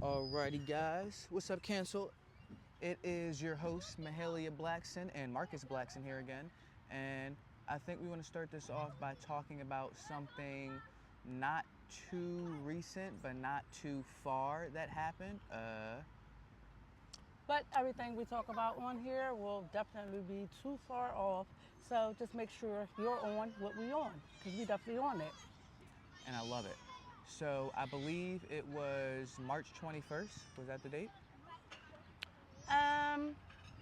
Alrighty, guys. What's up, Cancel? It is your host, Mahelia Blackson, and Marcus Blackson here again. And I think we want to start this off by talking about something not too recent, but not too far that happened. But everything we talk about on here will definitely be too far off. So just make sure you're on what we on, because we definitely on it. And I love it. So I believe it was March 21st. Was that the date?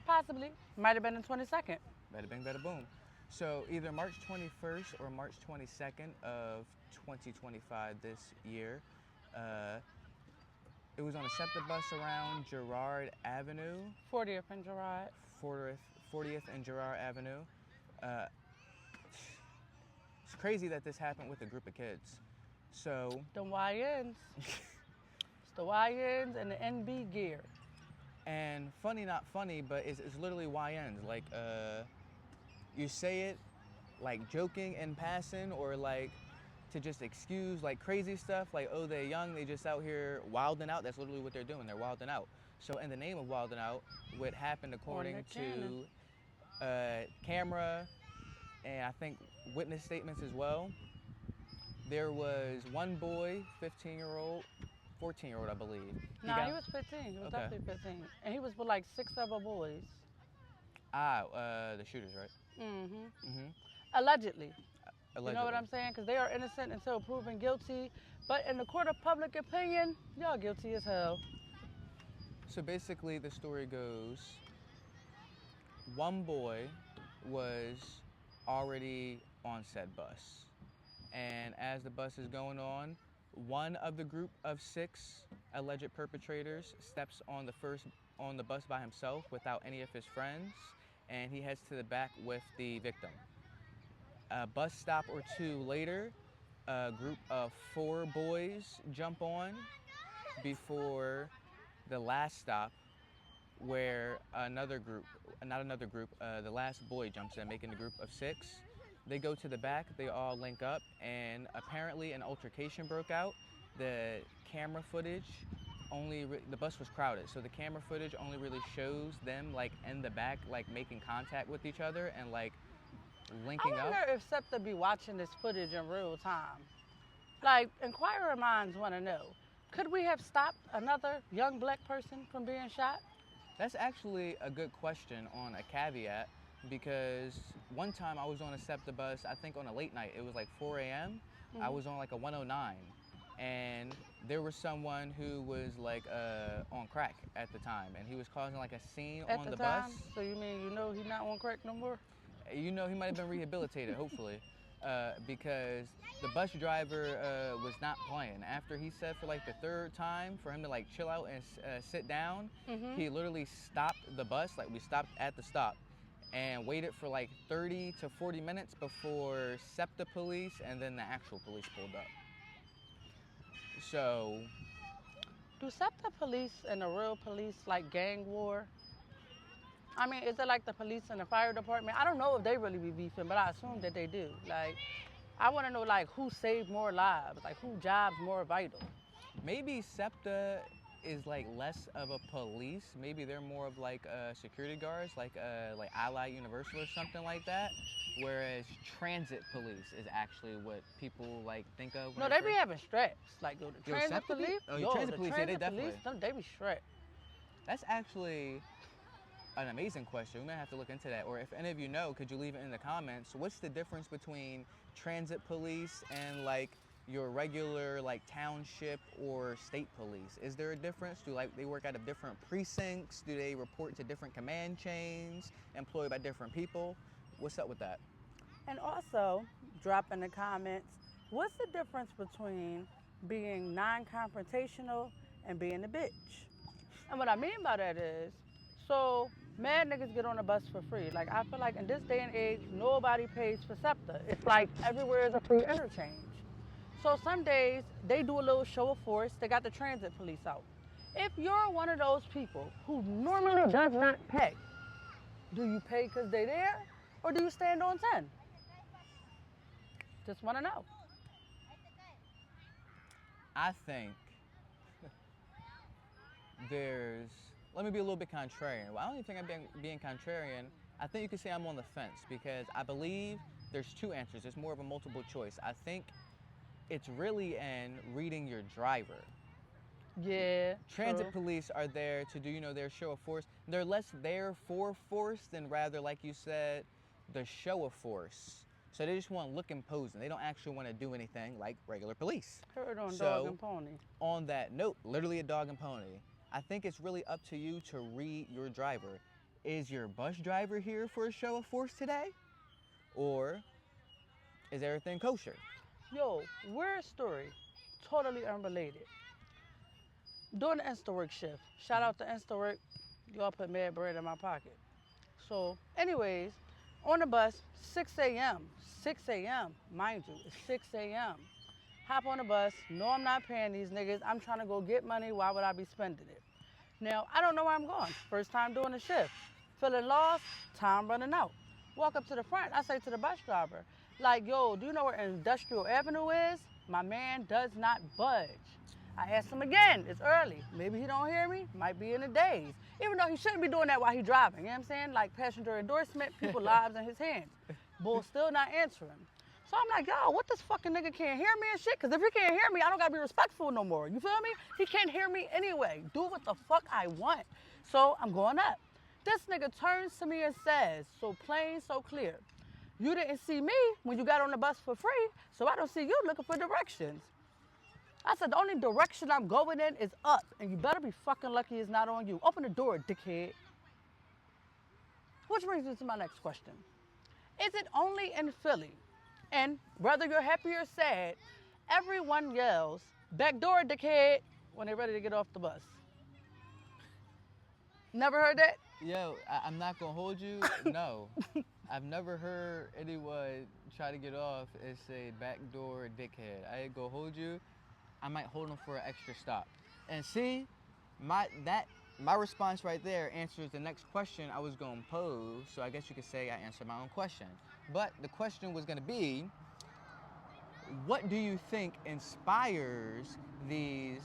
Possibly. Might have been the 22nd. Bada bing, bada boom. So either March 21st or March 22nd of 2025 this year, it was on a SEPTA bus around Girard Avenue. 40th and Girard. 40th and Girard Avenue. It's crazy that this happened with a group of kids. So The YNs. It's the YNs and the NB gear. And funny, not funny, but it's literally YNs. Like, you say it like joking and passing, or like to just excuse like crazy stuff, like, oh, they're young, they just out here wilding out. That's literally what they're doing. They're wilding out. So in the name of wilding out, what happened according to camera and I think witness statements as well, there was one boy, 15-year-old, 14-year-old, I believe. He was 15. He was definitely 15. And he was with like 6 other boys. The shooters, right? Allegedly. Allegedly. You know what I'm saying? Because they are innocent until proven guilty. But in the court of public opinion, y'all guilty as hell. So basically the story goes, one boy was already on said bus. And as the bus is going on, one of the group of 6 alleged perpetrators steps on the bus by himself without any of his friends, and he heads to the back with the victim. A bus stop or two later, a group of 4 boys jump on before the last stop, where the last boy jumps in, making the group of 6. They go to the back, they all link up, and apparently an altercation broke out. The camera footage the bus was crowded, so the camera footage only really shows them like in the back, like making contact with each other and like linking up. I wonder if SEPTA be watching this footage in real time. Like, inquirer minds want to know, could we have stopped another young black person from being shot? That's actually a good question on a caveat, because one time I was on a SEPTA bus, I think on a late night, it was like 4 a.m. I was on like a 109, and there was someone who was like on crack at the time, and he was causing like a scene on the bus. So you mean he's not on crack no more? He might have been rehabilitated, hopefully, because the bus driver was not playing. After he said for like the 3rd time for him to like chill out and sit down, he literally stopped the bus. Like, we stopped at the stop and waited for like 30 to 40 minutes before SEPTA police and then the actual police pulled up. So, do SEPTA police and the real police like gang war? I mean, is it like the police and the fire department? I don't know if they really be beefing, but I assume that they do. Like, I want to know like who saved more lives, like who job's more vital. Maybe SEPTA is like less of a police. Maybe they're more of like security guards, like Allied Universal or something like that. Whereas transit police is actually what people like think of. No, they be having straps. Like, the transit police. Transit police, yeah, they definitely. They be strapped. That's actually an amazing question. We might have to look into that. Or if any of you know, could you leave it in the comments? What's the difference between transit police and like your regular like township or state police? Is there a difference? Do like they work out of different precincts? Do they report to different command chains employed by different people? What's up with that? And also, drop in the comments, what's the difference between being non-confrontational and being a bitch? And what I mean by that is, so mad niggas get on a bus for free. Like, I feel like in this day and age, nobody pays for SEPTA. It's like everywhere is a free interchange. So some days, they do a little show of force. They got the transit police out. If you're one of those people who normally does not pay, do you pay because they're there, or do you stand on 10? Just want to know. I think let me be a little bit contrarian. Well, I don't even think I'm being contrarian. I think you could say I'm on the fence because I believe there's two answers. It's more of a multiple choice. I think it's really in reading your driver. Yeah. Transit true. police are there to do, you know, their show of force. They're less there for force than rather, like you said, the show of force. So they just want to look imposing. They don't actually want to do anything like regular police. Heard on So, dog and pony. on that note, literally a dog and pony, I think it's really up to you to read your driver. Is your bus driver here for a show of force today? Or is everything kosher? Yo, weird story. Totally unrelated. Doing the Insta-work shift. Shout out to Insta-work. Y'all put mad bread in my pocket. So, anyways, on the bus, 6 a.m. 6 a.m. Mind you, it's 6 a.m. Hop on the bus. No, I'm not paying these niggas. I'm trying to go get money. Why would I be spending it? Now, I don't know where I'm going. First time doing the shift. Feeling lost, time running out. Walk up to the front. I say to the bus driver, like, yo, do you know where Industrial Avenue is? My man does not budge. I asked him again, it's early. Maybe he don't hear me, might be in a daze. Even though he shouldn't be doing that while he's driving, you know what I'm saying? Like passenger endorsement, people's lives in his hands. Bull still not answering. So I'm like, yo, what this fucking nigga can't hear me and shit? Cause if he can't hear me, I don't gotta be respectful no more. You feel me? He can't hear me anyway. Do what the fuck I want. So I'm going up. This nigga turns to me and says, so plain, so clear, you didn't see me when you got on the bus for free, so I don't see you looking for directions. I said, the only direction I'm going in is up, and you better be fucking lucky it's not on you. Open the door, dickhead. Which brings me to my next question. Is it only in Philly, and whether you're happy or sad, everyone yells, back door, dickhead, when they're ready to get off the bus? Never heard that? Yo, I'm not gonna hold you. No, I've never heard anyone try to get off and say backdoor dickhead. I ain't gonna hold you. I might hold them for an extra stop. And see, my response right there answers the next question I was gonna pose. So I guess you could say I answered my own question. But the question was gonna be, what do you think inspires these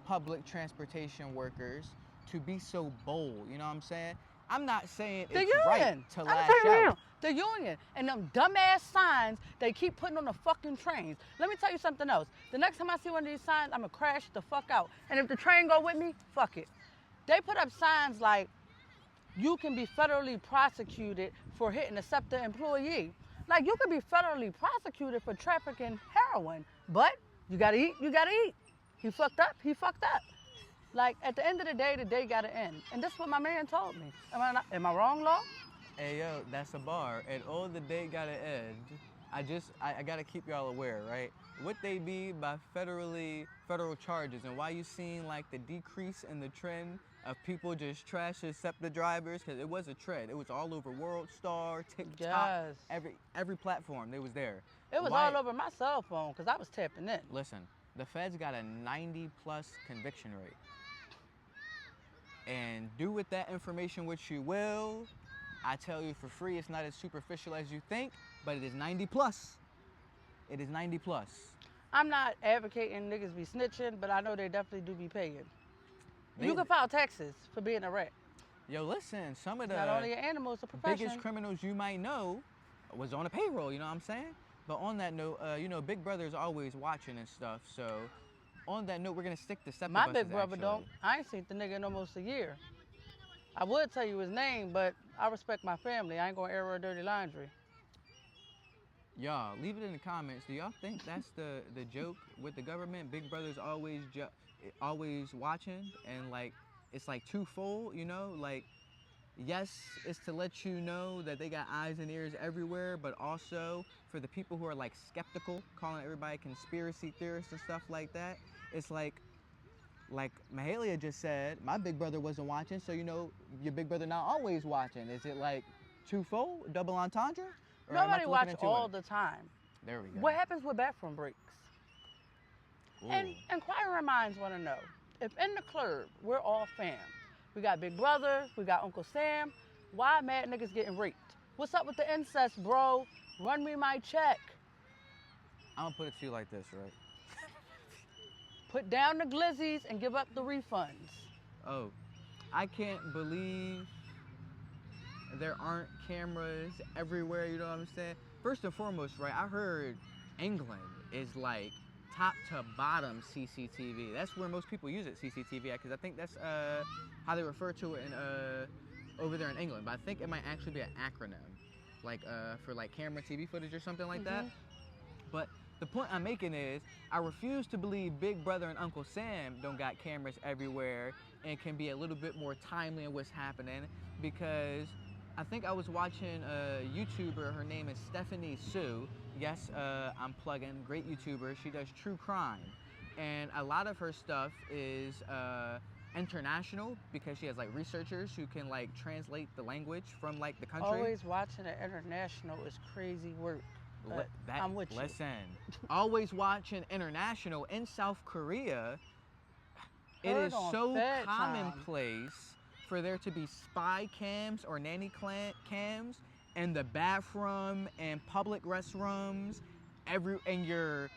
public transportation workers to be so bold? You know what I'm saying? I'm not saying it's right to lash out. The union and them dumbass signs they keep putting on the fucking trains. Let me tell you something else. The next time I see one of these signs, I'm gonna crash the fuck out. And if the train go with me, fuck it. They put up signs like, you can be federally prosecuted for hitting a SEPTA employee. Like, you could be federally prosecuted for trafficking heroin, but you gotta eat, you gotta eat. He fucked up, he fucked up. Like, at the end of the day gotta end. And that's what my man told me. Am I wrong, Law? Hey, yo, that's a bar. And all the day gotta end. I gotta keep y'all aware, right? What they mean by federal charges and why you seen like the decrease in the trend of people just trashing SEPTA drivers, because it was a trend. It was all over World Star, TikTok, Yes. every platform, they was there. It was all over my cell phone because I was tapping in. Listen, the feds got a 90+ conviction rate. And do with that information what you will. I tell you for free, it's not as superficial as you think, but it is 90+. It is 90+. I'm not advocating niggas be snitching, but I know they definitely do be paying. You can file taxes for being a rat. Yo, listen, some of the not only an animal, it's a profession. biggest criminals you might know was on a payroll, you know what I'm saying? But on that note, you know, Big Brother's always watching and stuff, so on that note, we're gonna stick to SEPTA My buses, big brother actually. don't. I ain't seen the nigga in almost a year. I would tell you his name, but I respect my family. I ain't gonna air her dirty laundry. Y'all, leave it in the comments. Do y'all think that's the joke with the government? Big Brother's always watching, and like it's like twofold, you know? Like, yes, it's to let you know that they got eyes and ears everywhere, but also for the people who are like skeptical, calling everybody conspiracy theorists and stuff like that, it's like Mahelia just said, my big brother wasn't watching, so you know your big brother not always watching. Is it like twofold, double entendre? Or Nobody watch all the time. There we go. What happens with bathroom breaks? Ooh. And inquiring minds want to know, if in the club we're all fam, we got Big Brother, we got Uncle Sam, why mad niggas getting raped? What's up with the incest, bro? Run me my check. I'm gonna put it to you like this, right? Put down the glizzies and give up the refunds. Oh, I can't believe there aren't cameras everywhere, you know what I'm saying? First and foremost, right, I heard England is like top to bottom CCTV. That's where most people use it, CCTV, because I think that's how they refer to it in over there in England. But I think it might actually be an acronym, like for like camera TV footage or something like that. But the point I'm making is, I refuse to believe Big Brother and Uncle Sam don't got cameras everywhere and can be a little bit more timely in what's happening, because I think I was watching a YouTuber, her name is Stephanie Sue. Yes, I'm plugging, great YouTuber. She does true crime. And a lot of her stuff is international, because she has like researchers who can like translate the language from like the country. Always watching it international is crazy work. I'm with you. Listen, always watching international in South Korea. It is so commonplace for there to be spy cams or nanny cams in the bathroom and public restrooms, in your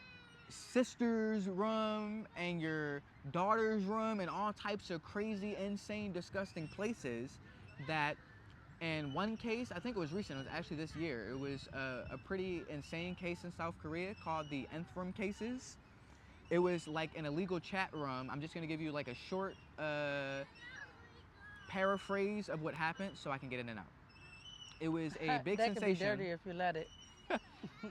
sister's room and your daughter's room, and all types of crazy, insane, disgusting places that. In one case, I think it was recent, it was actually this year, it was a pretty insane case in South Korea called the Nthram cases. It was like an illegal chat room. I'm just gonna give you like a short paraphrase of what happened so I can get in and out. It was a big that sensation. That could be dirty if you let it.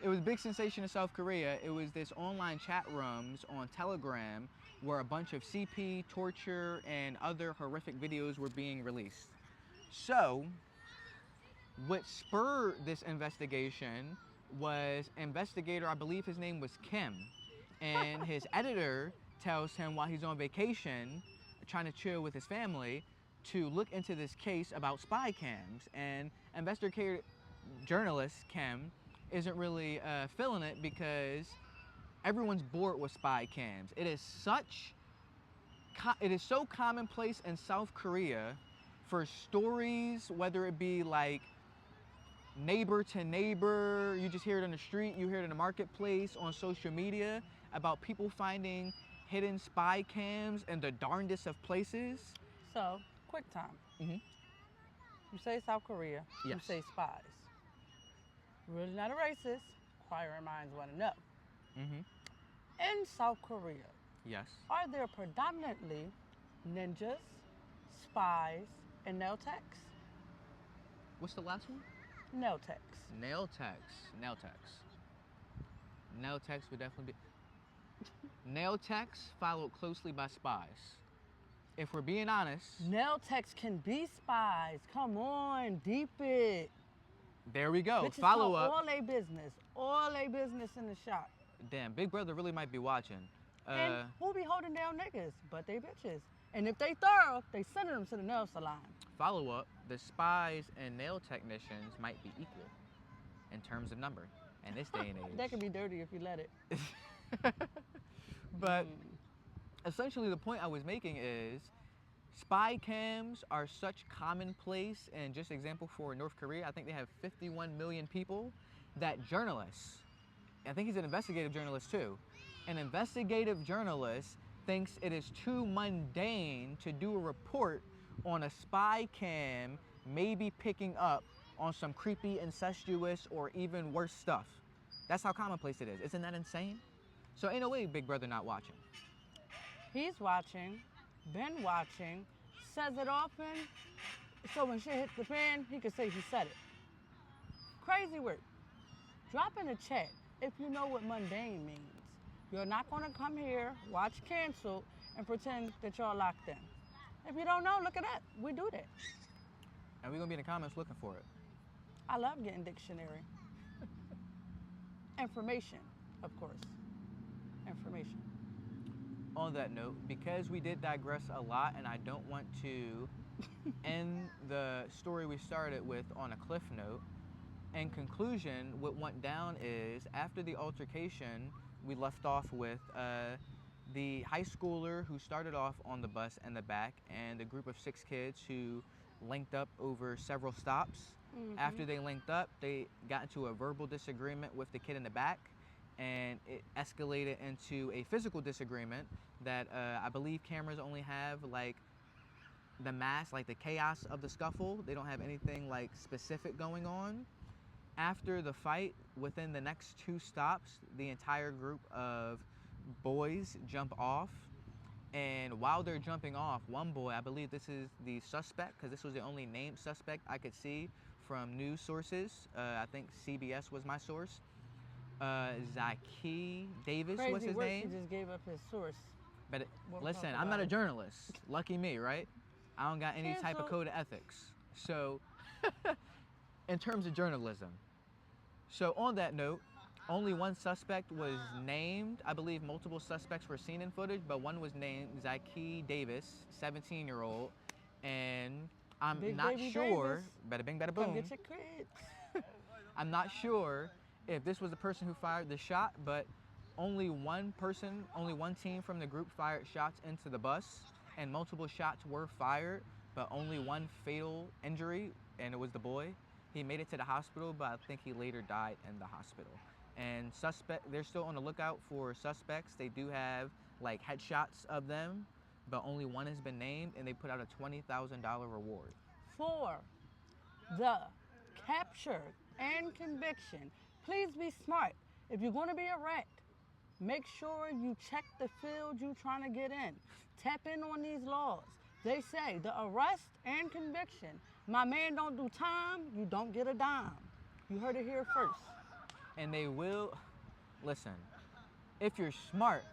It was a big sensation in South Korea. It was this online chat rooms on Telegram where a bunch of CP, torture, and other horrific videos were being released. So, what spurred this investigation was investigator, I believe his name was Kim, and his editor tells him while he's on vacation, trying to chill with his family, to look into this case about spy cams. And investigator journalist Kim isn't really feeling it, because everyone's bored with spy cams. It is so commonplace in South Korea for stories, whether it be like neighbor to neighbor, you just hear it on the street, you hear it in the marketplace, on social media, about people finding hidden spy cams in the darndest of places. So, quick time. You say South Korea, yes. You say spies. Really not a racist, inquiring minds want to know. In South Korea, yes, are there predominantly ninjas, spies, and nail techs? What's the last one? Nail techs. Nail techs. Nail techs would definitely be. Nail techs followed closely by spies. If we're being honest. Nail techs can be spies. Come on, deep it. There we go. Bitches Follow up. All they business in the shop. Damn, Big Brother really might be watching. And who be holding down niggas? But they bitches. And if they thorough, they send them to the nail salon. Follow up, the spies and nail technicians might be equal in terms of number in this day and age. That could be dirty if you let it. But essentially the point I was making is, spy cams are such commonplace, and just example for North Korea, I think they have 51 million people, that journalists, I think he's an investigative journalist too, an investigative journalist thinks it is too mundane to do a report on a spy cam maybe picking up on some creepy, incestuous, or even worse stuff. That's how commonplace it is. Isn't that insane? So ain't no way Big Brother not watching. He's watching, been watching, says it often, so when shit hits the fan, he can say he said it. Crazy work. Drop in the chat if you know what mundane means. You're not gonna come here, watch Cancel, and pretend that y'all locked in. If you don't know, look it up. We do that. And we're gonna be in the comments looking for it. I love getting dictionary. Information, of course. Information. On that note, because we did digress a lot, and I don't want to end the story we started with on a cliff note, in conclusion, what went down is, after the altercation, we left off with the high schooler who started off on the bus in the back, and a group of 6 kids who linked up over several stops. After they linked up, they got into a verbal disagreement with the kid in the back, and it escalated into a physical disagreement that I believe cameras only have like the mass, like the chaos of the scuffle. They don't have anything like specific going on. After the fight, within the next 2 stops, the entire group of boys jump off. And while they're jumping off, one boy, I believe this is the suspect, because this was the only named suspect I could see from news sources. I think CBS was my source. Zayki Davis was his name. He just gave up his source. But listen, I'm not a journalist. Lucky me, right? I don't got any type of code of ethics. So, in terms of journalism. So on that note, only one suspect was named. I believe multiple suspects were seen in footage, but one was named Zayki Davis, 17-year-old. And I'm not sure. Bada bing, bada boom. Come get your kids. I'm not sure if this was the person who fired the shot, but only one team from the group fired shots into the bus, and multiple shots were fired, but only one fatal injury, and it was the boy. He made it to the hospital, but I think he later died in the hospital. And they're still on the lookout for suspects. They do have like headshots of them, but only one has been named, and they put out a $20,000 reward. For the capture and conviction, please be smart. If you're going to be a rat, make sure you check the field you're trying to get in. Tap in on these laws. They say the arrest and conviction. My man don't do time, you don't get a dime. You heard it here first. And they will, listen, if you're smart,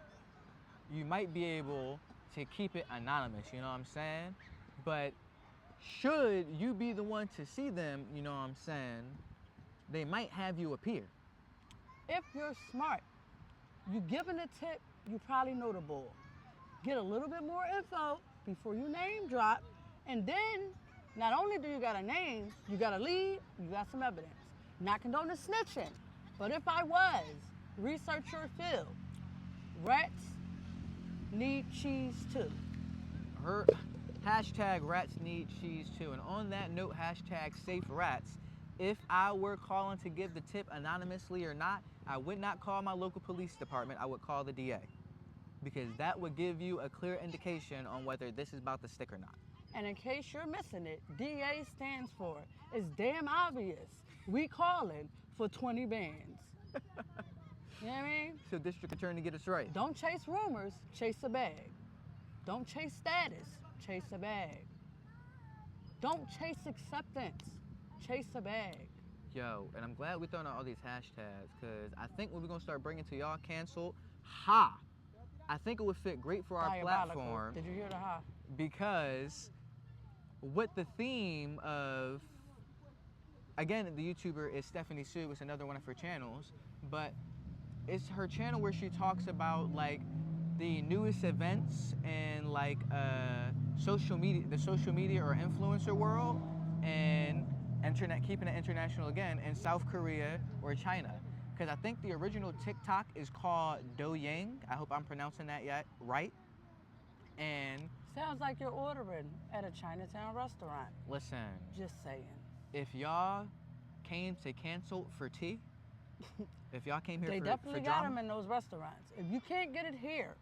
you might be able to keep it anonymous, you know what I'm saying? But should you be the one to see them, you know what I'm saying, they might have you appear. If you're smart, you giving a tip, you probably know the bull. Get a little bit more info before you name drop, and then not only do you got a name, you got a lead, you got some evidence. Not condoning snitching, but if I was, research your field. Rats need cheese too. Hashtag rats need cheese too. And on that note, hashtag safe rats. If I were calling to give the tip anonymously or not, I would not call my local police department. I would call the DA, because that would give you a clear indication on whether this is about to stick or not. And in case you're missing it, DA stands for, it's damn obvious, we calling for 20 bands. You know what I mean? So district attorney, get us right. Don't chase rumors, chase a bag. Don't chase status, chase a bag. Don't chase acceptance, chase a bag. Yo, and I'm glad we're throwing out all these hashtags, because I think what we're going to start bringing to y'all, cancel, ha. I think it would fit great for our platform. Did you hear the ha? Because with the theme of, again, the YouTuber is Stephanie Sue. It's another one of her channels, but it's her channel where she talks about like the newest events in like social media, the social media or influencer world, and keeping it international again, in South Korea or China. Because I think the original TikTok is called Douyin. I hope I'm pronouncing that right. And sounds like you're ordering at a Chinatown restaurant. Listen. Just saying. If y'all came to cancel for tea, if y'all came here they for definitely drama, got them in those restaurants. If you can't get it here,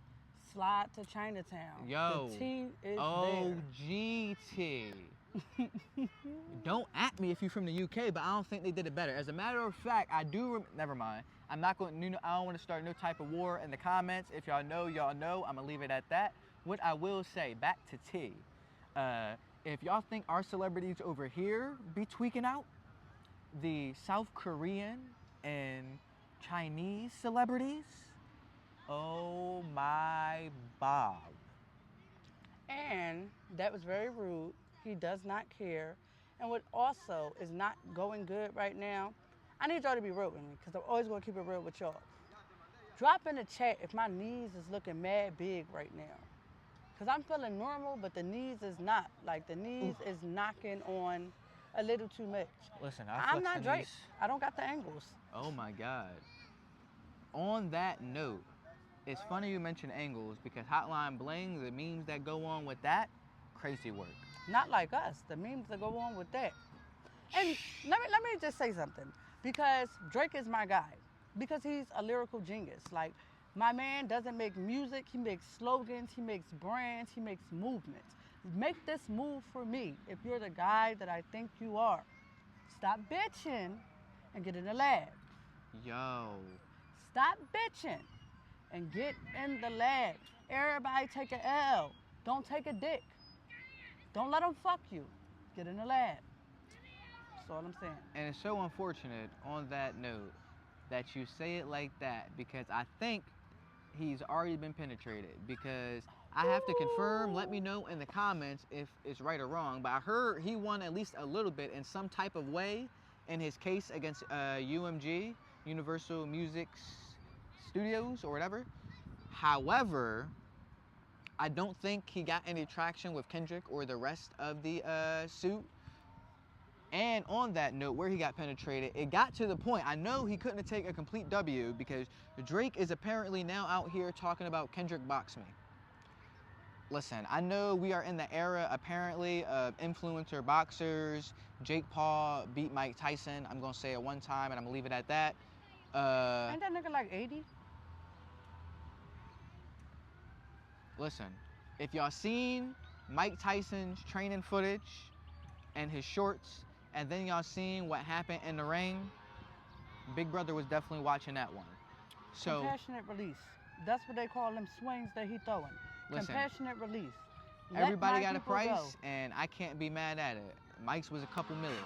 slide to Chinatown. Yo, the tea is OGT. Don't at me if you're from the UK, but I don't think they did it better. As a matter of fact, I do. Never mind. I'm not going. I don't want to start no type of war in the comments. If y'all know, y'all know. I'm gonna leave it at that. What I will say, back to tea. If y'all think our celebrities over here be tweaking out, the South Korean and Chinese celebrities, oh my Bob. And that was very rude. He does not care. And what also is not going good right now, I need y'all to be real with me, because I'm always going to keep it real with y'all. Drop in the chat if my knees is looking mad big right now. Because I'm feeling normal, but the knees is not. Like, the knees is knocking on a little too much. Listen, I'm not Drake. I don't got the angles. Oh my God. On that note, it's funny you mention angles, because Hotline Bling, the memes that go on with that, crazy work. Not like us, the memes that go on with that. And let me just say something, because Drake is my guy, because he's a lyrical genius. Like, my man doesn't make music, he makes slogans, he makes brands, he makes movements. Make this move for me if you're the guy that I think you are. Stop bitching and get in the lab. Yo. Stop bitching and get in the lab. Everybody take a L. Don't take a dick. Don't let them fuck you. Get in the lab. That's all I'm saying. And it's so unfortunate on that note that you say it like that, because I think he's already been penetrated, because I have to confirm, let me know in the comments if it's right or wrong, but I heard he won at least a little bit in some type of way in his case against UMG, Universal Music Studios or whatever. However, I don't think he got any traction with Kendrick or the rest of the suit. And on that note, where he got penetrated, it got to the point, I know he couldn't take a complete W, because Drake is apparently now out here talking about Kendrick box me. Listen, I know we are in the era, apparently, of influencer boxers. Jake Paul beat Mike Tyson. I'm gonna say it one time and I'm gonna leave it at that. Ain't that nigga like 80? Listen, if y'all seen Mike Tyson's training footage and his shorts, and then y'all seen what happened in the ring, Big Brother was definitely watching that one. So compassionate release. That's what they call them swings that he throwing. Listen, compassionate release. everybody got a price, and I can't be mad at it. Mike's was a couple million.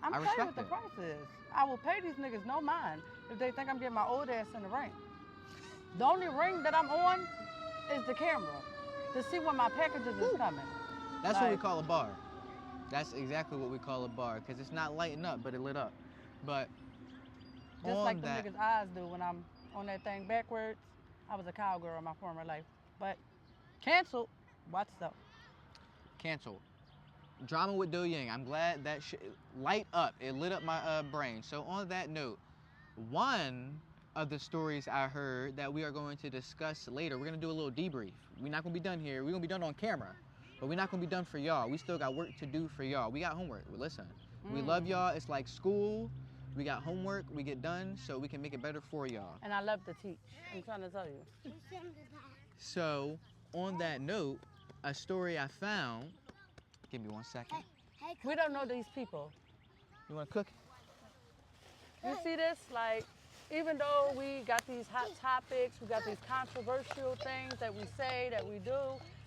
I'm I telling you what respect the price is. I will pay these niggas no mind if they think I'm getting my old ass in the ring. The only ring that I'm on is the camera to see when my packages is coming. That's what we call a bar. That's exactly what we call a bar, because it's not lighting up, but it lit up. But just on like the that, niggas' eyes do when I'm on that thing backwards. I was a cowgirl in my former life, but canceled. Watch though. Canceled. Drama with Do Yang. I'm glad that shit light up. It lit up my brain. So on that note, one of the stories I heard that we are going to discuss later, we're going to do a little debrief. We're not going to be done here. We're going to be done on camera, but we're not going to be done for y'all. We still got work to do for y'all. We got homework. Listen, we love y'all. It's like school. We got homework. We get done so we can make it better for y'all. And I love to teach. I'm trying to tell you. So on that note, a story I found. Give me 1 second. We don't know these people. You want to cook? You see this? Like, even though we got these hot topics, we got these controversial things that we say, that we do,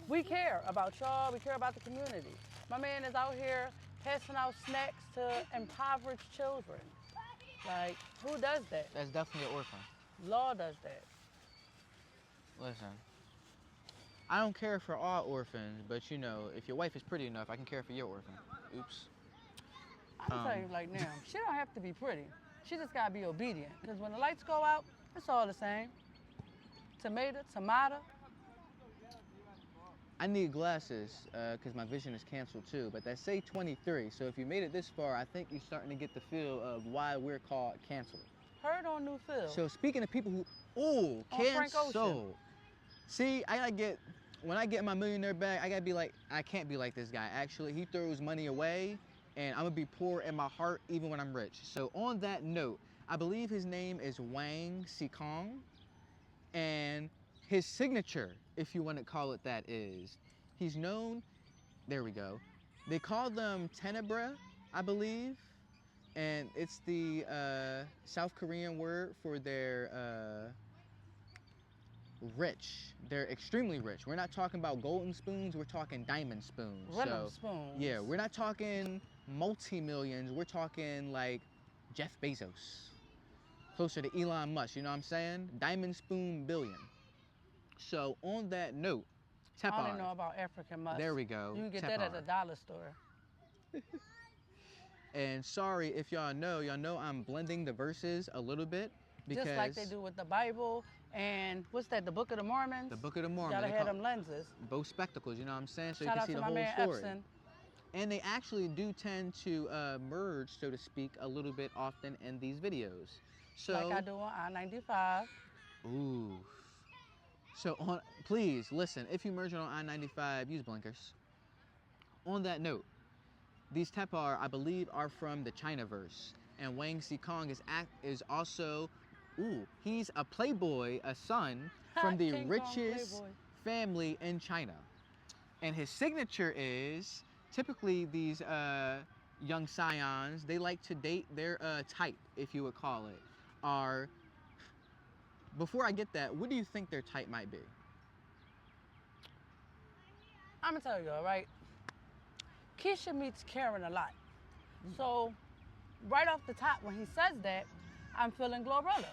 we care about y'all, we care about the community. My man is out here passing out snacks to impoverished children. Like, who does that? That's definitely an orphan. Law does that. Listen, I don't care for all orphans, but you know, if your wife is pretty enough, I can care for your orphan. Oops. I'm telling you like now, she don't have to be pretty. She just gotta be obedient. Because when the lights go out, it's all the same. Tomato, tomato. I need glasses because my vision is canceled too, but that say 23. So if you made it this far, I think you're starting to get the feel of why we're called canceled. Heard on New Phil. So speaking of people who, canceled. See, I gotta get, when I get my millionaire bag, I gotta be like, I can't be like this guy. Actually, he throws money away, and I'm gonna be poor in my heart even when I'm rich. So on that note, I believe his name is Wang Xikong, and his signature, if you want to call it that, is, he's known, there we go, they call them Tenebra, I believe, and it's the South Korean word for their rich. They're extremely rich. We're not talking about golden spoons, we're talking diamond spoons. Rhythm spoons. Yeah, we're not talking multi-millions, we're talking like Jeff Bezos. Closer to Elon Musk, you know what I'm saying? Diamond spoon billion. So on that note, Tepar. I don't know about African Musk. There we go. You can get Tepar. that at the dollar store. And sorry if y'all know I'm blending the verses a little bit because just like they do with the Bible and what's that? The Book of the Mormons. The Book of the Mormons. Gotta have them lenses. Both spectacles, you know what I'm saying? So Shout you out can see to the my whole man story. Epson. And they actually do tend to merge, so to speak, a little bit often in these videos. So like I do on I-95. Ooh. So please listen, if you merge it on I-95, use blinkers. On that note, these Tepar, I believe, are from the Chinaverse. And Wang Xikong is also, he's a playboy, a son from the King Kong richest playboy. family in China. And his signature is, typically these young scions, they like to date their type, if you would call it. Before I get that, what do you think their type might be? I'm gonna tell you, all right? Keisha meets Karen a lot. So, right off the top, when he says that, I'm feeling Glorilla.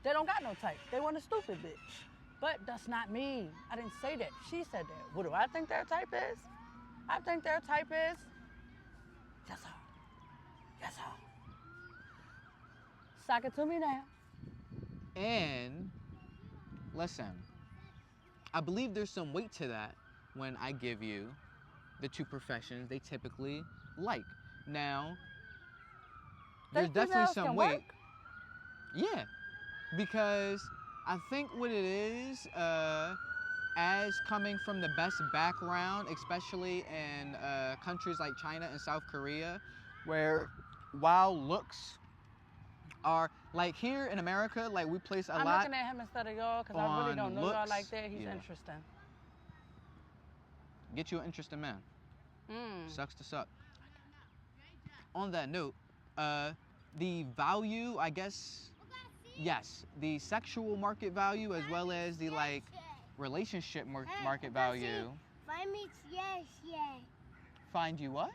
They don't got no type. They want a stupid bitch. But that's not me. I didn't say that. She said that. What do I think their type is? I think their type is, yes, sir. Yes, sir. Sock it to me now. And, listen, I believe there's some weight to that when I give you the two professions they typically like. Now, there's definitely some weight. Yeah, because I think what it is, as coming from the best background, especially in countries like China and South Korea, where while looks are, like here in America, like we place a lot. I'm looking at him instead of y'all because I really don't know y'all like that. He's interesting. Get you an interesting man. Sucks to suck. On that note, the value, I guess, yes, the sexual market value as well as the like relationship market value. Find me, yes. Find you what?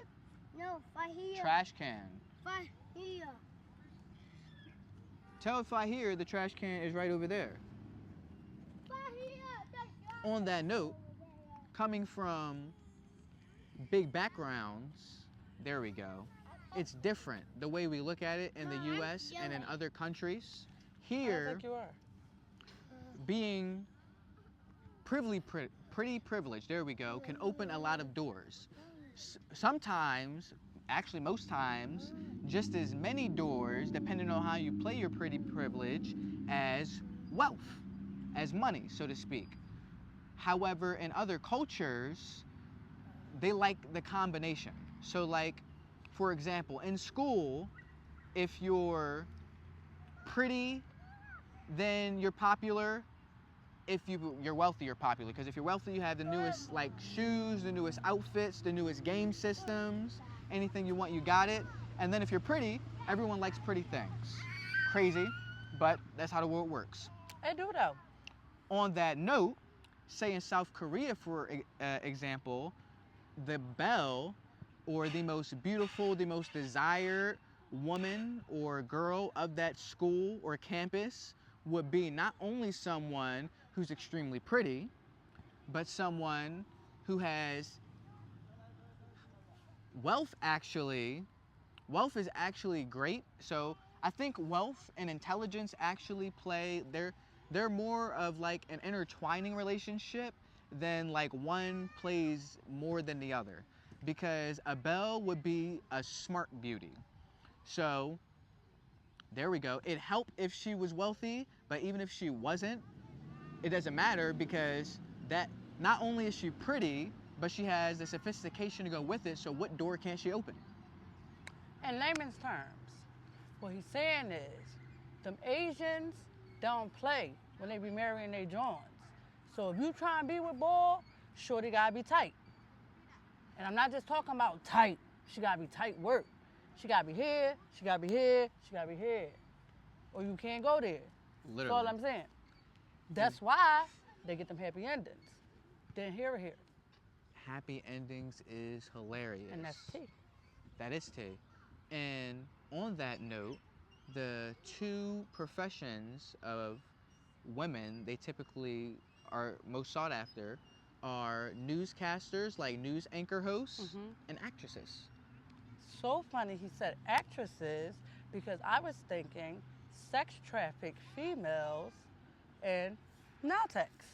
No, find here. Trash can. Find here. Tell if I hear the trash can is right over there. Find here. On that note, coming from big backgrounds, there we go. It's different the way we look at it in the U.S. and in other countries. Here, I think you are. Being pretty privileged, there we go, can open a lot of doors. Sometimes, actually most times, just as many doors, depending on how you play your pretty privilege, as wealth, as money, so to speak. However, in other cultures, they like the combination. So like, for example, in school, if you're pretty, then you're popular. If you're wealthy, you're popular. Because if you're wealthy, you have the newest like shoes, the newest outfits, the newest game systems. Anything you want, you got it. And then if you're pretty, everyone likes pretty things. Crazy, but that's how the world works. It do though. On that note, say in South Korea, for example, the belle, or the most beautiful, the most desired woman or girl of that school or campus would be not only someone who's extremely pretty, but someone who has wealth. Wealth is actually great. So I think wealth and intelligence actually play, they're more of like an intertwining relationship than like one plays more than the other. Because a belle would be a smart beauty. So there we go. It'd help if she was wealthy, but even if she wasn't, it doesn't matter, because that not only is she pretty, but she has the sophistication to go with it. So what door can't she open? In layman's terms, what he's saying is, them Asians don't play when they be marrying their Johns. So if you try and be with Ball, shorty gotta be tight. And I'm not just talking about tight. She gotta be tight work. She gotta be here, she gotta be here, she gotta be here. Or you can't go there. Literally. That's all I'm saying. That's why they get them happy endings. Didn't hear it here. Happy endings is hilarious. And that's tea. That is tea. And on that note, the two professions of women they typically are most sought after are newscasters, like news anchor hosts, and actresses. So funny he said actresses, because I was thinking sex trafficked females and nail techs.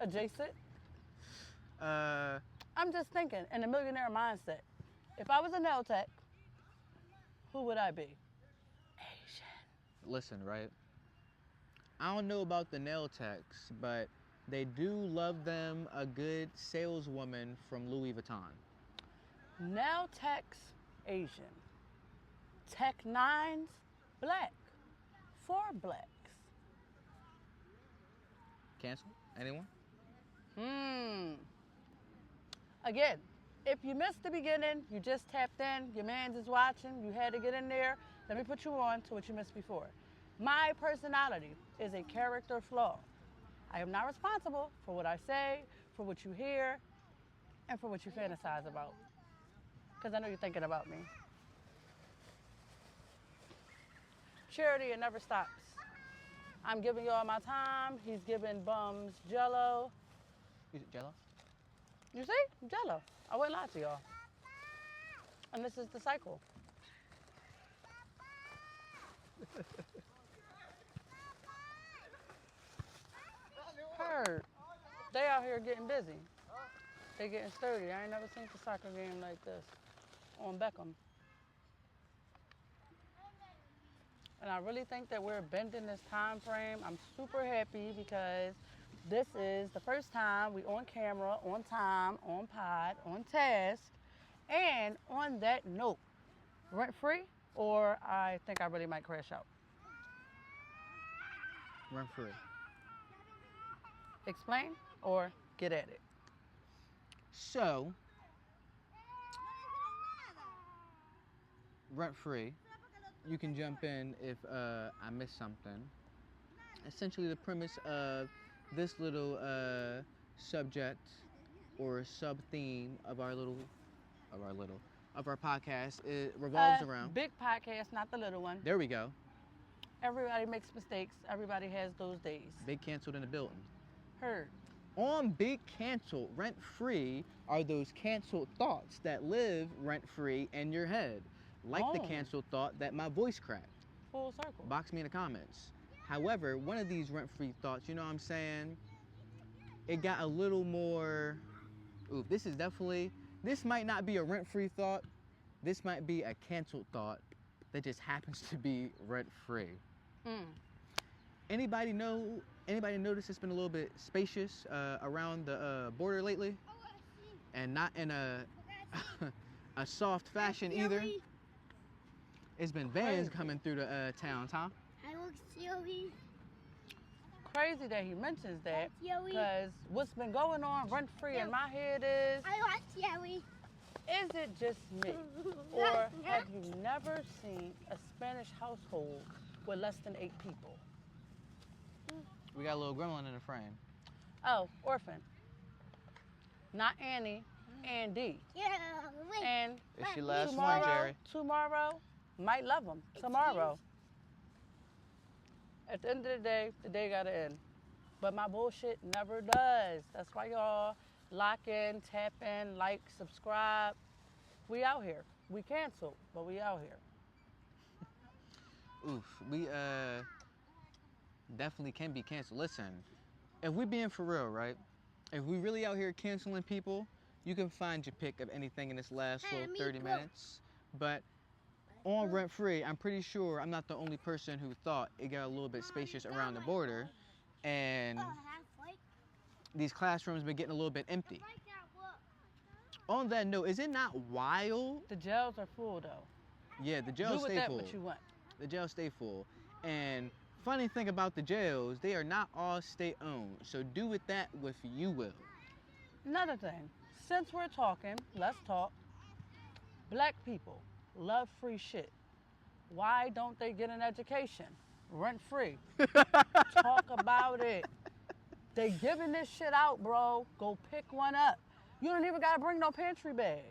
Adjacent. I'm just thinking in a millionaire mindset. If I was a nail tech, who would I be? Asian. Listen, right? I don't know about the nail techs, but they do love them a good saleswoman from Louis Vuitton. Nail techs, Asian. Tech nines, black. 4 blacks. Cancel? Anyone? Again, if you missed the beginning, you just tapped in, your man's is watching, you had to get in there, let me put you on to what you missed before. My personality is a character flaw. I am not responsible for what I say, for what you hear, and for what you fantasize about. Because I know you're thinking about me. Charity, it never stops. I'm giving y'all my time. He's giving bums Jello. Is it Jello? You see? Jello. I wouldn't lie to y'all. And this is the cycle. Heard. They out here getting busy. They getting sturdy. I ain't never seen a soccer game like this on Beckham. And I really think that we're bending this time frame. I'm super happy because this is the first time we on camera, on time, on pod, on task. And on that note, rent free, or I think I really might crash out. Rent free. Explain or get at it. So, rent free. You can jump in if I missed something. Essentially, the premise of this little subject or sub theme of our podcast revolves around. Big podcast, not the little one. There we go. Everybody makes mistakes. Everybody has those days. Big canceled in the building. Heard. On Big Cancel, rent free are those canceled thoughts that live rent free in your head. Like the canceled thought that my voice cracked. Full circle. Box me in the comments. However, one of these rent free thoughts, you know what I'm saying? It got a little more. Ooh, this might not be a rent free thought. This might be a canceled thought that just happens to be rent free. Anybody notice it's been a little bit spacious around the border lately? And not in a soft fashion either. It's been vans coming through the town, huh? I look silly. Crazy that he mentions that, because what's been going on rent free in my head is, I like silly. is it just me? Or have you never seen a Spanish household with less than 8 people? We got a little gremlin in the frame. Oh, orphan. Not Annie, Andy. Yeah, wait. And It's your last one, Jerry. tomorrow, might love him. Tomorrow. At the end of the day gotta end. But my bullshit never does. That's why y'all lock in, tap in, like, subscribe. We out here. We canceled, but we out here. Oof, we definitely can be canceled. Listen, if we being for real, right? If we really out here canceling people, you can find your pick of anything in this last little 30 minutes. But on rent free, I'm pretty sure I'm not the only person who thought it got a little bit spacious around the border, and these classrooms been getting a little bit empty. On that note, is it not wild? The jails are full though. Yeah, the jails stay full. Do with that what you want. The jails stay full. And funny thing about the jails, they are not all state-owned. So do with that what you will. Another thing, since we're talking, let's talk. Black people love free shit. Why don't they get an education? Rent free. Talk about it. They giving this shit out, bro. Go pick one up. You don't even gotta bring no pantry bags.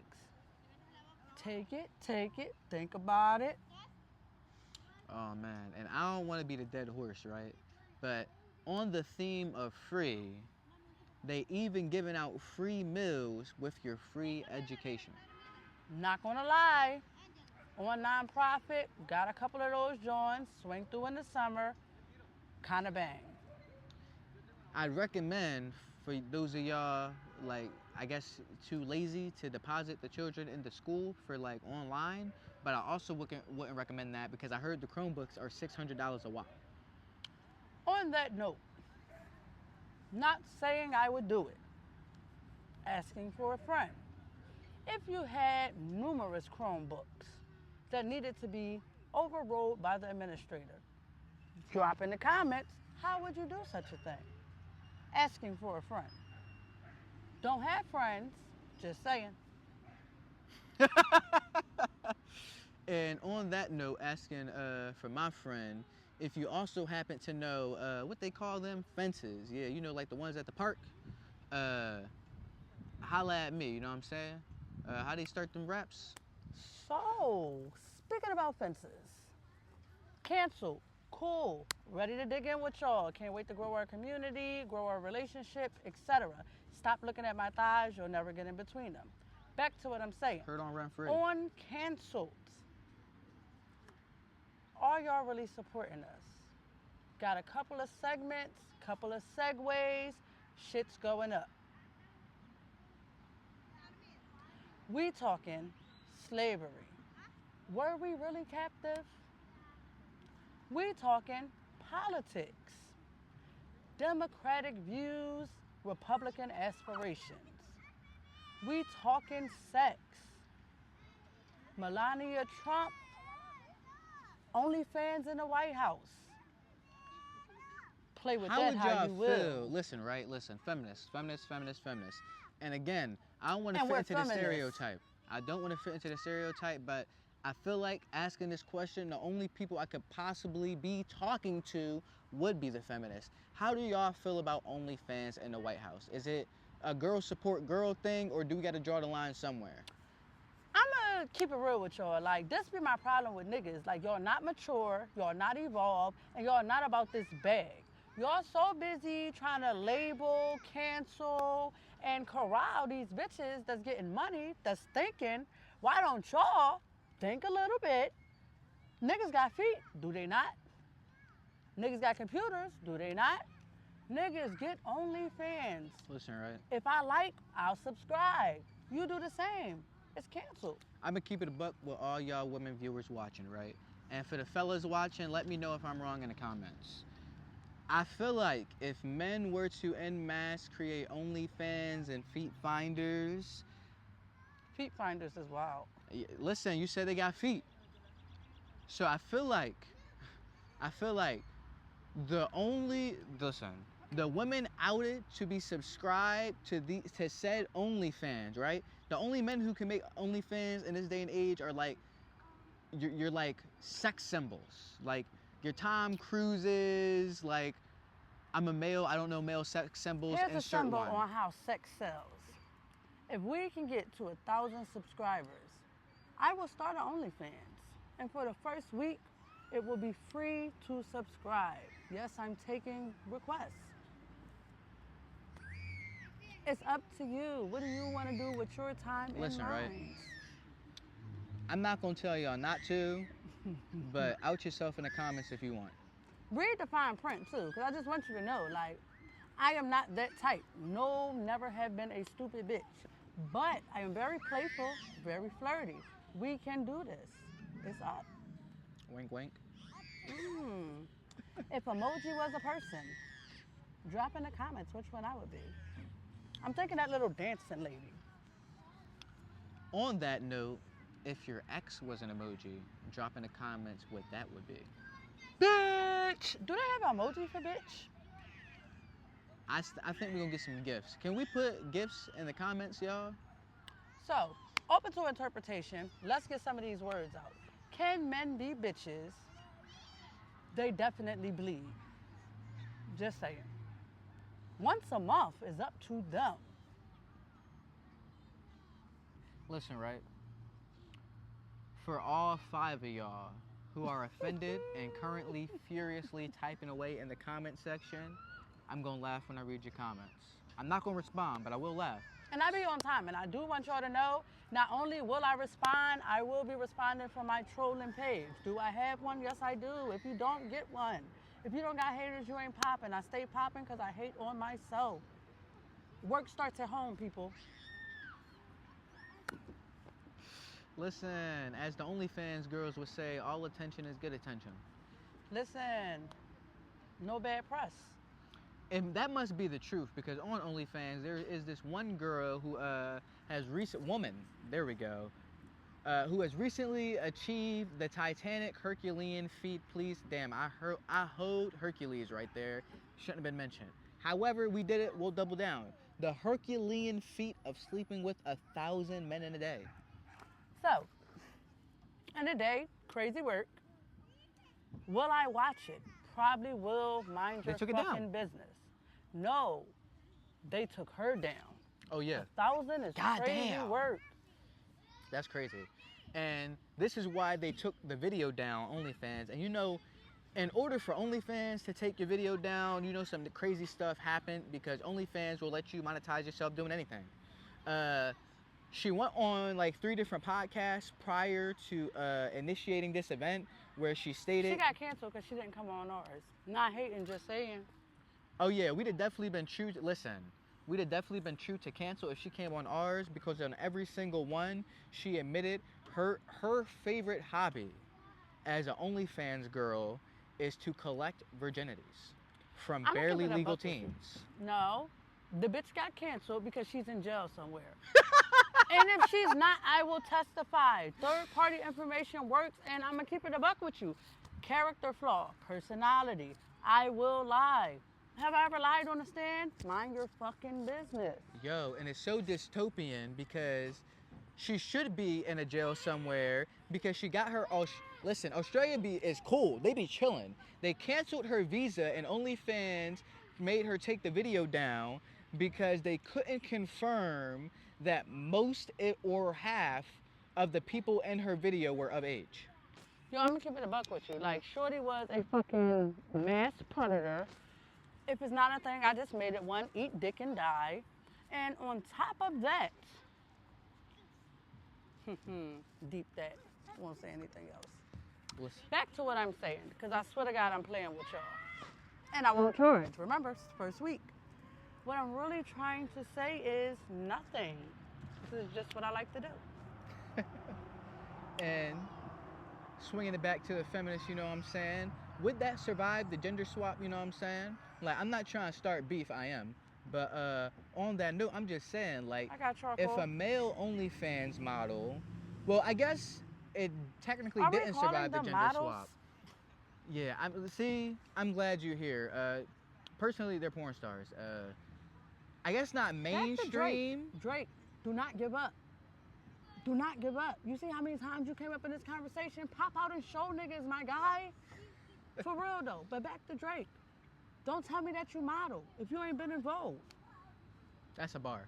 Take it, think about it. Oh man, and I don't want to be the dead horse, right? But on the theme of free, they even giving out free meals with your free education. Not gonna lie, on nonprofit, got a couple of those joints, swing through in the summer, kinda bang. I'd recommend for those of y'all, like, I guess too lazy to deposit the children into school for like online, but I also wouldn't recommend that because I heard the Chromebooks are $600 a watt. On that note, not saying I would do it, asking for a friend. If you had numerous Chromebooks that needed to be overruled by the administrator, drop in the comments, how would you do such a thing? Asking for a friend. Don't have friends, Just saying. And on that note, asking for my friend, if you also happen to know what they call them, fences. Yeah, you know, like the ones at the park. Holla at me, you know what I'm saying? How they start them raps? So, speaking about fences, canceled, cool, ready to dig in with y'all. Can't wait to grow our community, grow our relationship, etc. Stop looking at my thighs, you'll never get in between them. Back to what I'm saying. Heard on rent free. On canceled, are y'all really supporting us? Got a couple of segments, couple of segues, shit's going up. We talking slavery. Were we really captive? We talking politics. Democratic views, Republican aspirations. We talking sex. Melania Trump, OnlyFans in the White House. Play with that how you will. Feel? Listen, right? Listen, feminists. And again, I don't want to And fit we're into the feminists. stereotype. I don't want to fit into the stereotype, but I feel like asking this question, the only people I could possibly be talking to would be the feminists. How do y'all feel about OnlyFans in the White House? Is it a girl support girl thing, or do we got to draw the line somewhere? I'm gonna keep it real with y'all. Like, this be my problem with niggas. Like, y'all not mature, y'all not evolved, and y'all not about this bag. Y'all so busy trying to label, cancel, and corral these bitches that's getting money, that's thinking. Why don't y'all think a little bit? Niggas got feet, do they not? Niggas got computers, do they not? Niggas get OnlyFans. Listen, right? If I like, I'll subscribe. You do the same. It's canceled. I'm gonna keep it a buck with all y'all women viewers watching, right? And for the fellas watching, let me know if I'm wrong in the comments. I feel like if men were to en masse create OnlyFans and feet finders. Feet finders is wild. Listen, you said they got feet. So I feel like the women outed to be subscribed to said OnlyFans, right? The only men who can make OnlyFans in this day and age are like you're like sex symbols, like your Tom Cruises, like I'm a male, I don't know male sex symbols. Here's a Insert symbol one. on how sex sells. If we can get to 1,000 subscribers, I will start an OnlyFans. And for the first week, it will be free to subscribe. Yes, I'm taking requests. It's up to you. What do you want to do with your time Listen, and right? mind? I'm not gonna tell y'all not to, but out yourself in the comments if you want. Read the fine print too, because I just want you to know, like, I am not that type. No, never have been a stupid bitch. But I am very playful, very flirty. We can do this. It's up. Wink, wink. If emoji was a person, drop in the comments which one I would be. I'm thinking that little dancing lady. On that note, if your ex was an emoji, drop in the comments what that would be. Bitch! Do they have emoji for bitch? I think we're gonna get some gifts. Can we put gifts in the comments, y'all? So, open to interpretation. Let's get some of these words out. Can men be bitches? They definitely bleed. Just saying. Once a month is up to them. Listen, right? For all 5 of y'all who are offended and currently furiously typing away in the comment section, I'm gonna laugh when I read your comments. I'm not gonna respond, but I will laugh. And I be on time, and I do want y'all to know, not only will I respond, I will be responding from my trolling page. Do I have one? Yes, I do. If you don't, get one. If you don't got haters, you ain't popping. I stay popping because I hate on myself. Work starts at home, people. Listen, as the OnlyFans girls would say, all attention is good attention. Listen, no bad press. And that must be the truth, because on OnlyFans there is this one girl who who has recently achieved the Titanic Herculean feat. Please, damn, I hold Hercules right there. Shouldn't have been mentioned. However, we did it. We'll double down. the Herculean feat of sleeping with 1,000 men in a day. So, in a day, crazy work. Will I watch it? Probably will. Mind They your took it fucking down. business. No, they took her down. Oh yeah, 1,000 is God crazy damn. work. that's crazy. And this is why they took the video down, OnlyFans. And you know, in order for OnlyFans to take your video down, you know, some crazy stuff happened because OnlyFans will let you monetize yourself doing anything. She went on like 3 different podcasts prior to initiating this event where she stated, She got canceled because she didn't come on ours. Not hating, just saying. oh yeah, we'd have definitely been true to, listen, we'd have definitely been true to cancel if she came on ours, because on every single one, she admitted her favorite hobby as an OnlyFans girl is to collect virginities from I'ma barely keep it a legal buck with you. teens. No, the bitch got canceled because she's in jail somewhere. And if she's not, I will testify. Third-party information works, and I'm going to keep it a buck with you. Character flaw, personality, I will lie. Have I ever lied on the stand? Mind your fucking business. Yo, and it's so dystopian because she should be in a jail somewhere because she got her. Listen, Australia is cool. They be chilling. They canceled her visa and OnlyFans made her take the video down because they couldn't confirm that most or half of the people in her video were of age. Yo, I'm gonna keep it a buck with you. Like, Shorty was a fucking mass predator. If it's not a thing, I just made it one. Eat dick and die. And on top of that, deep that. I won't say anything else. Listen, Back to what I'm saying, because I swear to God, I'm playing with y'all. And I won't charge. Remember, it's the first week. What I'm really trying to say is nothing. This is just what I like to do. and swinging it back to the feminists, you know what I'm saying? Would that survive the gender swap, you know what I'm saying? Like, I'm not trying to start beef, I am. But on that note, I'm just saying, like, I got charcoal. if a male OnlyFans model, well, I guess it technically Are we didn't calling survive the them gender models? swap. Yeah, I'm glad you're here. Personally, they're porn stars. I guess not Back to mainstream. Drake, do not give up. Do not give up. You see how many times you came up in this conversation? Pop out and show niggas, my guy. For real though. But back to Drake. Don't tell me that you model if you ain't been involved. That's a bar.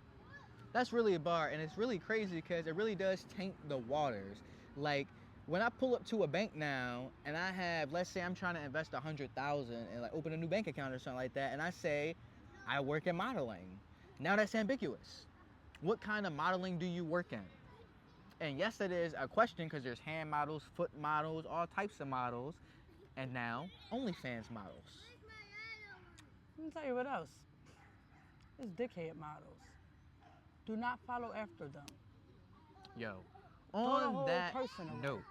That's really a bar, and it's really crazy because it really does taint the waters. Like, when I pull up to a bank now and I have, let's say I'm trying to invest $100,000 and like open a new bank account or something like that, and I say I work in modeling. Now that's ambiguous. What kind of modeling do you work in? And yes, it is a question because there's hand models, foot models, all types of models, and now OnlyFans models. Let me tell you what else. It's dickhead models. Do not follow after them. Yo, Throw the on whole that person away. note,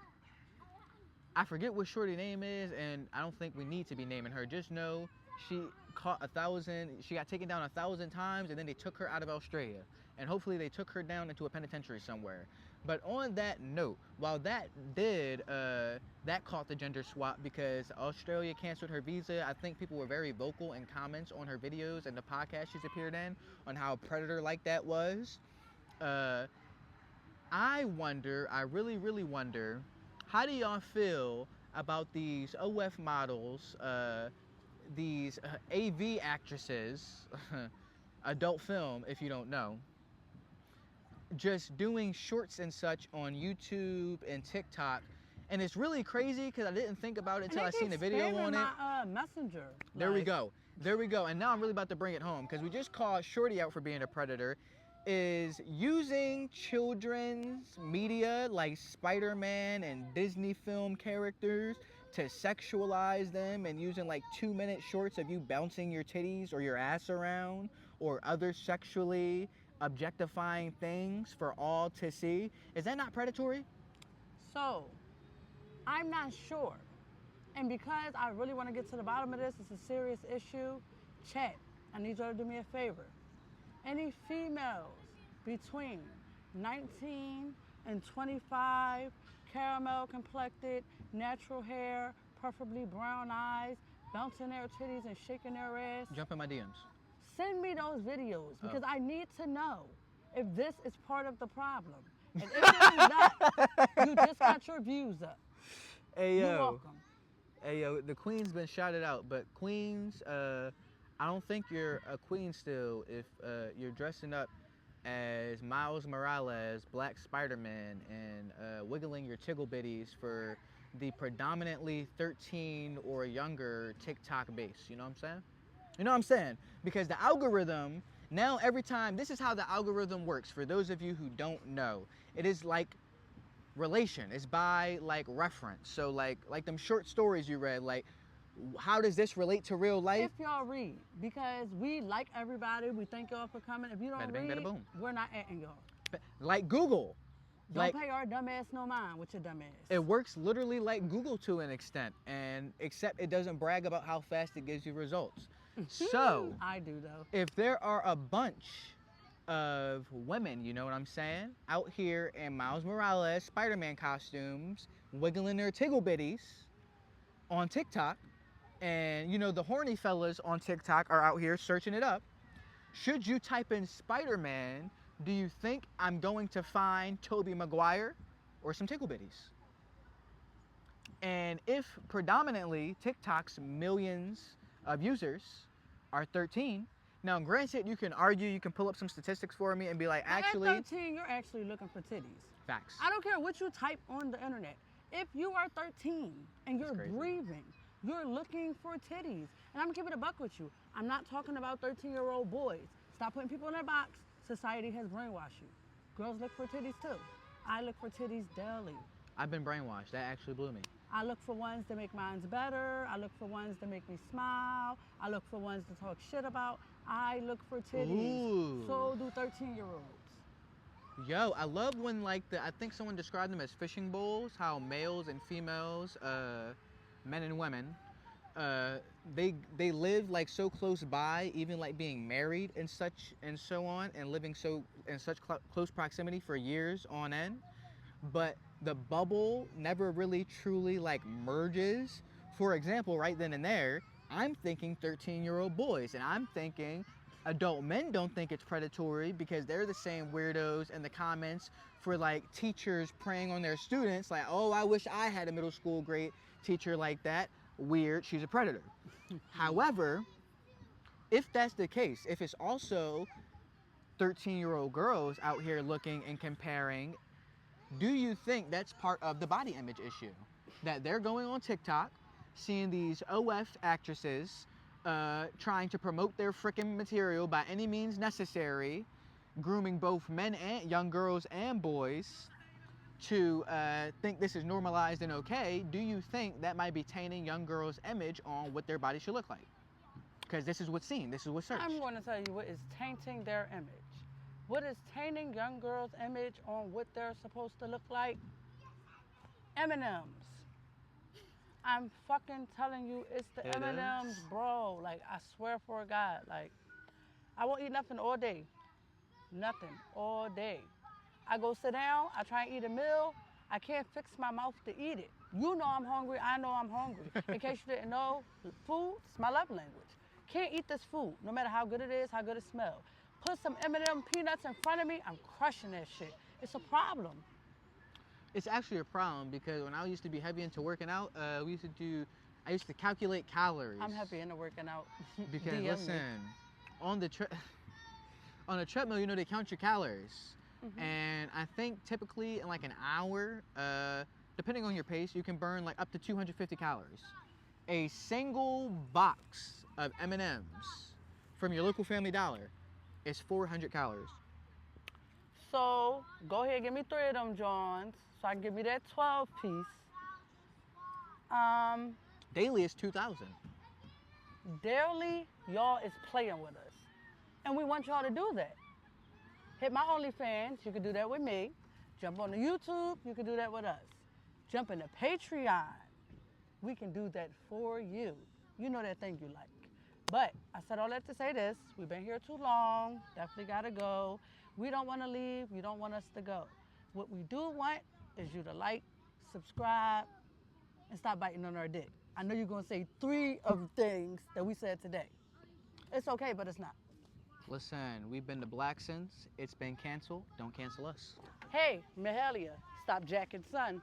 I forget what shorty name is, and I don't think we need to be naming her. Just know she caught 1,000. She got taken down 1,000 times, and then they took her out of Australia. And hopefully they took her down into a penitentiary somewhere. But on that note, while that that caught the gender swap because Australia canceled her visa, I think people were very vocal in comments on her videos and the podcast she's appeared in on how predator-like that was. I really, really wonder, how do y'all feel about these OF models, these AV actresses, adult film if you don't know, just doing shorts and such on YouTube and TikTok, and it's really crazy because I didn't think about it until I seen the video on it. My messenger. There we go. There we go. And now I'm really about to bring it home because we just called Shorty out for being a predator, is using children's media like Spider-Man and Disney film characters to sexualize them, and using like 2-minute shorts of you bouncing your titties or your ass around or other sexually objectifying things for all to see. Is that not predatory? So, I'm not sure. And because I really want to get to the bottom of this, it's a serious issue. Chat, I need y'all to do me a favor. Any females between 19 and 25, caramel complected, natural hair, preferably brown eyes, bouncing their titties and shaking their ass, Jump in my DMs. Send me those videos because Oh. I need to know if this is part of the problem. And if it is not, you just got your views up. Hey You're yo, welcome. hey yo, the queen's been shouted out, but queens, I don't think you're a queen still if you're dressing up as Miles Morales, Black Spider-Man, and wiggling your tiggle bitties for the predominantly 13 or younger TikTok base. You know what I'm saying? You know what I'm saying? Because the algorithm, now every time, this is how the algorithm works. For those of you who don't know, it is like relation. It's by like reference. So like them short stories you read, like how does this relate to real life? If y'all read, because we like everybody, we thank y'all for coming. If you don't Bada bing, bada read, boom. we're not atting y'all. Like Google. Don't Like, pay our dumb ass no mind with your dumb ass. it works literally like Google to an extent, and except it doesn't brag about how fast it gives you results. So, I do though. if there are a bunch of women, you know what I'm saying, out here in Miles Morales Spider-Man costumes, wiggling their tiggle bitties on TikTok, and you know the horny fellas on TikTok are out here searching it up, should you type in Spider-Man, do you think I'm going to find Tobey Maguire or some tiggle bitties? And if predominantly TikTok's millions of users are 13, now granted you can argue, you can pull up some statistics for me and be like, But actually, at 13, you're actually looking for titties. facts. I don't care what you type on the internet. If you are 13 and you're crazy. breathing, you're looking for titties. And I'm gonna keep it a buck with you. I'm not talking about 13-year-old boys. Stop putting people in a box. Society has brainwashed you. Girls look for titties too. I look for titties daily. I've been brainwashed. That actually blew me. I look for ones that make minds better. I look for ones that make me smile. I look for ones to talk shit about. I look for titties. Ooh. So do 13-year-olds. Yo, I love when like I think someone described them as fishing bowls, how males and females, men and women, they live like so close by, even like being married and such and so on, and living so in such close proximity for years on end, but the bubble never really truly like merges. For example, right then and there, I'm thinking 13-year-old boys, and I'm thinking adult men don't think it's predatory because they're the same weirdos in the comments for like teachers preying on their students, like, oh, I wish I had a middle school grade teacher like that. Weird, she's a predator. However, if that's the case, if it's also 13-year-old girls out here looking and comparing, do you think that's part of the body image issue? That they're going on TikTok, seeing these OF actresses trying to promote their freaking material by any means necessary, grooming both men and young girls and boys to think this is normalized and okay. Do you think that might be tainting young girls' image on what their body should look like? Because this is what's seen, this is what's searched. I'm going to tell you what is tainting their image. What is tainting young girls' image on what they're supposed to look like? M&Ms. I'm fucking telling you, it's the It M&Ms, is? bro. Like, I swear for God, like, I won't eat nothing all day. Nothing all day. I go sit down, I try and eat a meal, I can't fix my mouth to eat it. You know I'm hungry, I know I'm hungry. In case you didn't know, food is my love language. Can't eat this food, no matter how good it is, how good it smells. Put some M&M peanuts in front of me, I'm crushing that shit. It's a problem. It's actually a problem because when I used to be heavy into working out, I used to calculate calories. I'm heavy into working out. Because DM me. listen, on the treadmill, you know, they count your calories. And I think typically in like an hour, depending on your pace, you can burn like up to 250 calories. A single box of M&Ms from your local Family Dollar is 400 calories. So go ahead, give me 3 of them, Johns, so I can give me that 12 piece. Daily is 2,000. Daily, y'all is playing with us. And we want y'all to do that. Hit my OnlyFans, you can do that with me. Jump on the YouTube, you can do that with us. Jump into Patreon, we can do that for you. You know that thing you like. But I said all that to say this, we've been here too long, definitely gotta go. We don't wanna leave, you don't want us to go. What we do want is you to like, subscribe, and stop biting on our dick. I know you're gonna say 3 of the things that we said today. It's okay, but it's not. Listen, we've been to Blacksons. It's been canceled. Don't cancel us. Hey, Mahelia, stop jacking son.